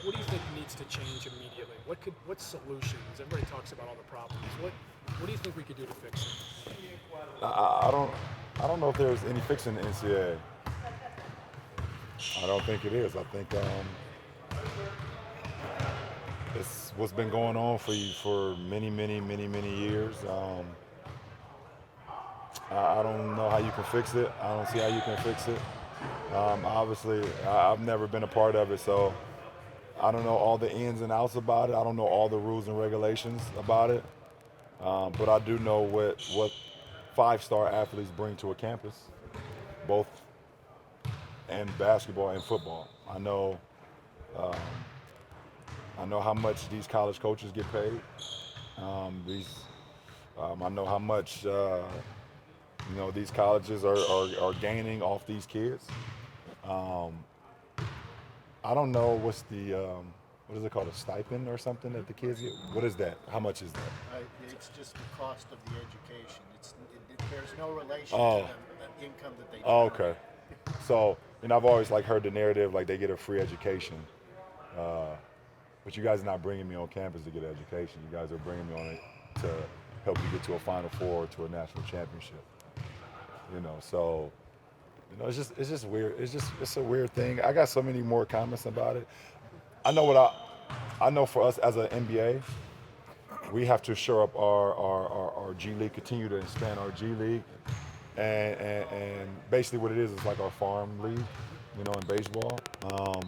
what do you think needs to change immediately? What solutions? Everybody talks about all the problems. What do you think we could do to fix it? I, I don't I don't know if there's any fixing the NCAA. I don't think it is. I think it's what's been going on for many years. I don't know how you can fix it. I don't see how you can fix it. Obviously, I've never been a part of it, so I don't know all the ins and outs about it. I don't know all the rules and regulations about it. But I do know what five-star athletes bring to a campus, both in basketball and football. Um, I know how much these college coaches get paid. I know how much these colleges are gaining off these kids. Um, I don't know what's the what is it called, a stipend or something that the kids get? What is that? How much is that? It's just the cost of the education. There's no relation to Oh, the income that they oh, generate. okay. So, I've always like heard the narrative like they get a free education, uh, but you guys are not bringing me on campus to get an education. You guys are bringing me on it to help you get to a Final Four, to a national championship. So it's just weird. It's a weird thing. I got so many more comments about it. I know what I know for us as an NBA, we have to shore up our G League, continue to expand our G League, and basically what it is like our farm league, in baseball. Um,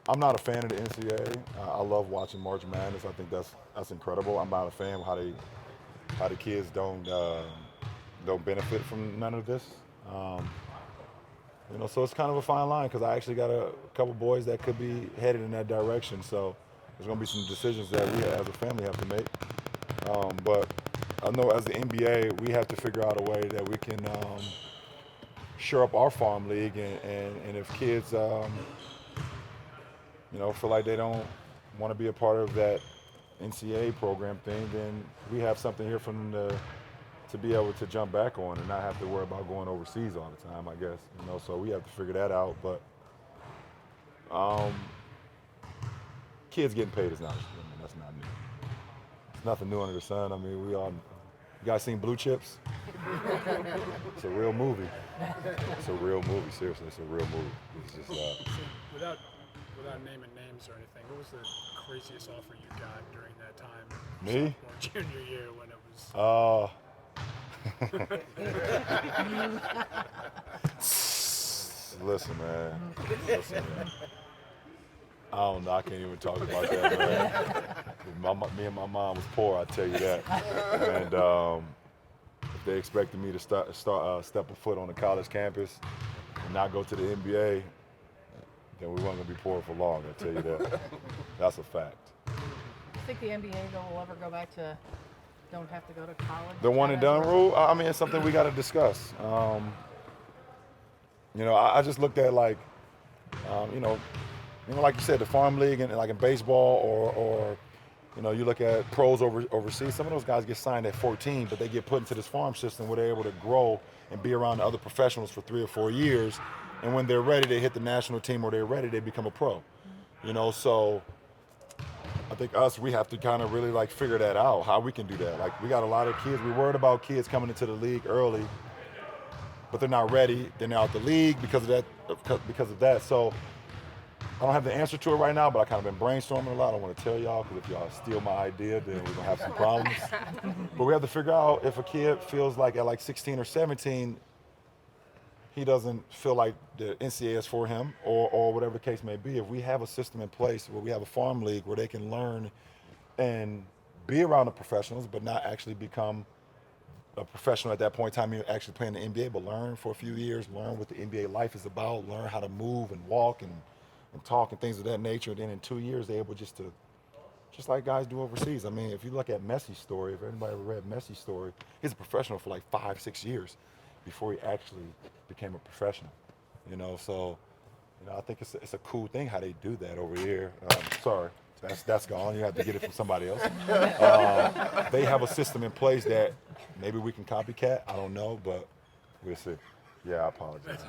I'm not a fan of the NCAA. I love watching March Madness. I think that's incredible. I'm not a fan of how the kids don't benefit from none of this. Um, so it's kind of a fine line because I actually got a couple boys that could be headed in that direction. So there's going to be some decisions that we as a family have to make. But I know as the NBA, we have to figure out a way that we can shore up our farm league, and if kids, feel like they don't want to be a part of that NCAA program thing, then we have something here for them to be able to jump back on and not have to worry about going overseas all the time, I guess. So we have to figure that out. But um, kids getting paid is not, that's not new. It's nothing new under the sun. You guys seen Blue Chips? It's a real movie. It's a real movie, seriously. It's a real movie. It's just, So without naming names or anything, what was the craziest offer you got during that time, me? sophomore, junior year, when it was? Listen, man. Listen, man. I don't know. I can't even talk about that, man. Me and my mom was poor, I tell you that. And if they expected me to step a foot on the college campus and not go to the NBA, then we weren't gonna be poor for long. I tell you that. That's a fact. Do you think the NBA though will ever go back to don't have to go to college? The one and done rule. I mean, it's something we got to discuss. I just looked at like, like you said, the farm league and like in baseball or you look at pros overseas. Some of those guys get signed at 14, but they get put into this farm system where they're able to grow and be around other professionals for 3 or 4 years. And when they're ready, they hit the national team, or they're ready, they become a pro. So I think we have to kind of really like figure that out, how we can do that. Like we got a lot of kids. We're worried about kids coming into the league early, but they're not ready. They're now out the league because of that. So I don't have the answer to it right now, but I kind of been brainstorming a lot. I don't want to tell y'all because if y'all steal my idea, then we're gonna have some problems. But we have to figure out if a kid feels like at like 16 or 17, he doesn't feel like the NCAA is for him, or whatever the case may be. If we have a system in place where we have a farm league where they can learn and be around the professionals, but not actually become a professional at that point in time, you're actually playing the NBA, but learn for a few years, learn what the NBA life is about, learn how to move and walk and talk and things of that nature. And then in 2 years, they're able just like guys do overseas. I mean, if you look at Messi's story, if anybody ever read Messi's story, he's a professional for like 5-6 years before he actually became a professional. So I think it's a cool thing how they do that over here. Sorry, that's gone. You have to get it from somebody else. They have a system in place that maybe we can copycat. I don't know, but we'll see. Yeah, I apologize.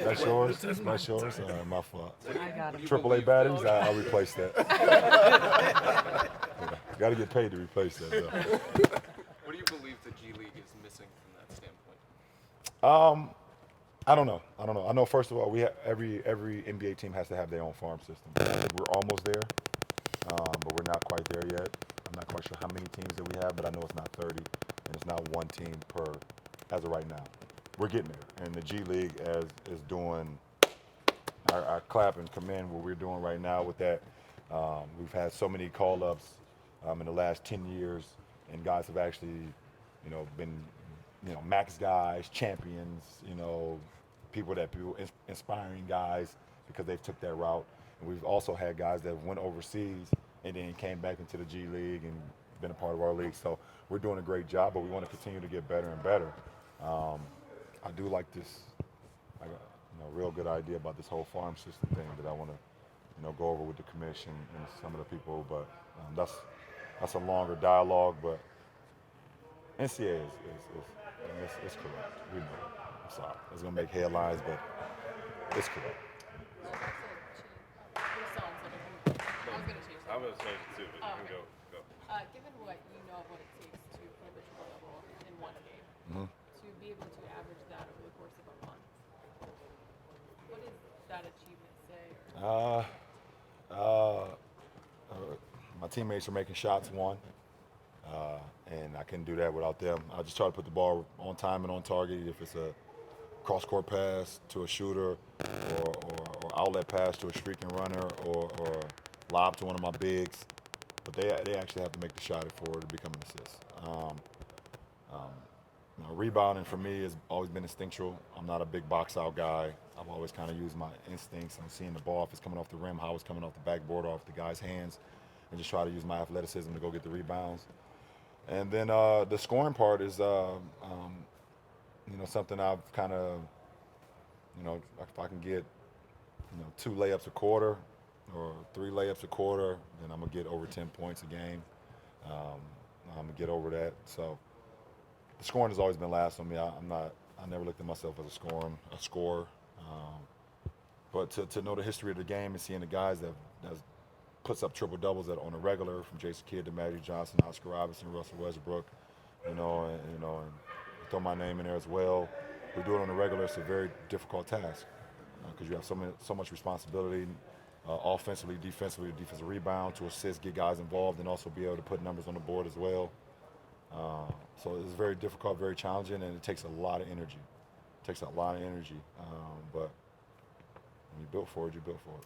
That's yours? That's yours? My fault. I got it. AAA batteries, I'll replace that. Got to get paid to replace that, though. What do you believe the G League is missing from that standpoint? I don't know. I know, first of all, we have every NBA team has to have their own farm system. I think we're almost there, but we're not quite there yet. I'm not quite sure how many teams that we have, but I know it's not 30, and it's not one team per as of right now. We're getting there, and the G League is doing. I clap and commend what we're doing right now with that. We've had so many call-ups in the last 10 years, and guys have actually, been, max guys, champions, inspiring guys because they've took that route. And we've also had guys that went overseas and then came back into the G League and been a part of our league. So we're doing a great job, but we want to continue to get better and better. I do like this. I got a real good idea about this whole farm system thing that I want to, go over with the commission and some of the people. But that's a longer dialogue. But NCAA is correct. We know. I'm sorry. It's gonna make headlines, but it's correct. I'm going to change it too, but you can go. Given what you know of what it takes to play the triple double in one game, to be able to average that over the course of a month, what does that achievement say? My teammates are making shots, one, and I couldn't do that without them. I just try to put the ball on time and on target. If it's a cross-court pass to a shooter, or outlet pass to a streaking runner, or lob to one of my bigs, but they actually have to make the shot for it to become an assist. Rebounding for me has always been instinctual. I'm not a big box-out guy. I've always kind of used my instincts. I'm seeing the ball, if it's coming off the rim, how it's coming off the backboard, off the guy's hands, and just try to use my athleticism to go get the rebounds. And then the scoring part is, something I've kind of, if I can get, 2 layups a quarter or 3 layups a quarter, then I'm gonna get over 10 points a game. I'm gonna get over that. So the scoring has always been last on me. I never looked at myself as a scorer. But to know the history of the game and seeing the guys that puts up triple doubles on a regular, from Jason Kidd to Magic Johnson, Oscar Robertson, Russell Westbrook, and throw my name in there as well. We do it on a regular. It's a very difficult task because you have so much responsibility, offensively, defensive rebound, to assist, get guys involved, and also be able to put numbers on the board as well. So it's very difficult, very challenging, and it takes a lot of energy. But when you built for it, you built for it.